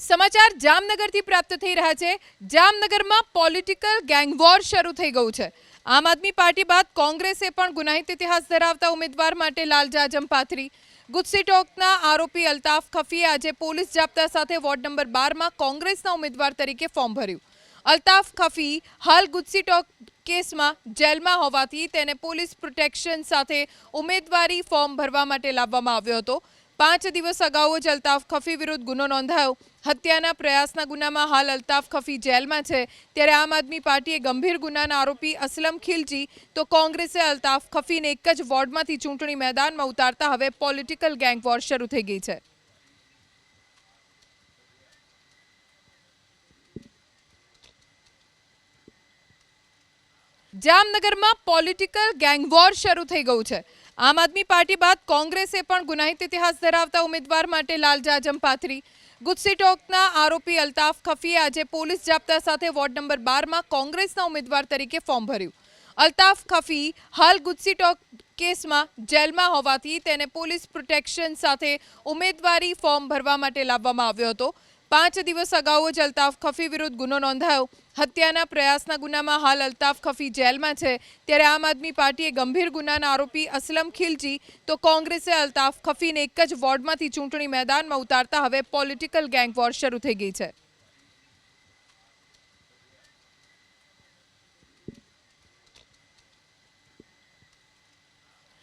સમાચાર જામનગરથી પ્રાપ્ત થઈ રહ્યા છે। જામનગરમાં પોલિટિકલ ગેંગવોર શરૂ થઈ ગયું છે। આમ આદમી પાર્ટી બાદ કોંગ્રેસે પણ ગુનાહિત ઇતિહાસ ધરાવતા ઉમેદવાર માટે લાલજાજમ પાથરી। ગુજસીટોકના આરોપી અલ્તાફ ખફીએ આજે પોલીસ જાપ્તા સાથે વોર્ડ નંબર 12 માં કોંગ્રેસના ઉમેદવાર તરીકે ફોર્મ ભર્યું। અલ્તાફ ખફી હાલ ગુજસીટોક કેસમાં જેલમાં હોવાથી તેને પોલીસ પ્રોટેક્શન સાથે ઉમેદવારી ફોર્મ ભરવા માટે લાવવામાં આવ્યો હતો। 5 દિવસ અગાઉ જ અલ્તાફ ખફી વિરુદ્ધ ગુનો નોંધાયો। હત્યાના પ્રયાસના ગુનામાં હાલ અલ્તાફ ખફી જેલમાં છે। ત્યારે આમ આદમી પાર્ટીએ ગંભીર ગુનાના આરોપી અસલમ ખિલજી તો કોંગ્રેસે અલ્તાફ ખફીને એક જ વોર્ડમાંથી ચૂંટણી મેદાનમાં ઉતારતા હવે પોલિટિકલ ગેંગવોર શરૂ થઈ ગઈ છે। જામનગરમાં પોલિટિકલ ગેંગવોર શરૂ થઈ ગયું છે। આમ આદમી પાર્ટી બાદ કોંગ્રેસે પણ ગુનાહિત ઇતિહાસ ધરાવતા ઉમેદવાર માટે લાલજાજમ પાથરી। ગુજસીટોકના આરોપી અલ્તાફ ખફીએ આજે પોલીસ જાપ્તા સાથે વોર્ડ નંબર 12 માં કોંગ્રેસના ઉમેદવાર તરીકે ફોર્મ ભર્યું। અલ્તાફ ખફી હાલ ગુજસીટોક કેસમાં જેલમાં હોવાથી તેને પોલીસ પ્રોટેક્શન સાથે ઉમેદવારી ફોર્મ ભરવા માટે લાવવામાં આવ્યો હતો। 5 દિવસ અગાઉ જ અલ્તાફ ખફી વિરુદ્ધ ગુનો નોંધાયો। હત્યાના પ્રયાસના ગુનામાં હાલ અલ્તાફ ખફી જેલમાં છે। ત્યારે આમ આદમી પાર્ટીએ ગંભીર ગુનાના આરોપી અસલમ ખિલજી તો કોંગ્રેસે અલ્તાફ ખફીને એક જ વોર્ડમાંથી ચૂંટણી મેદાનમાં ઉતારતા હવે પોલિટિકલ ગેંગવોર શરૂ થઈ ગઈ છે।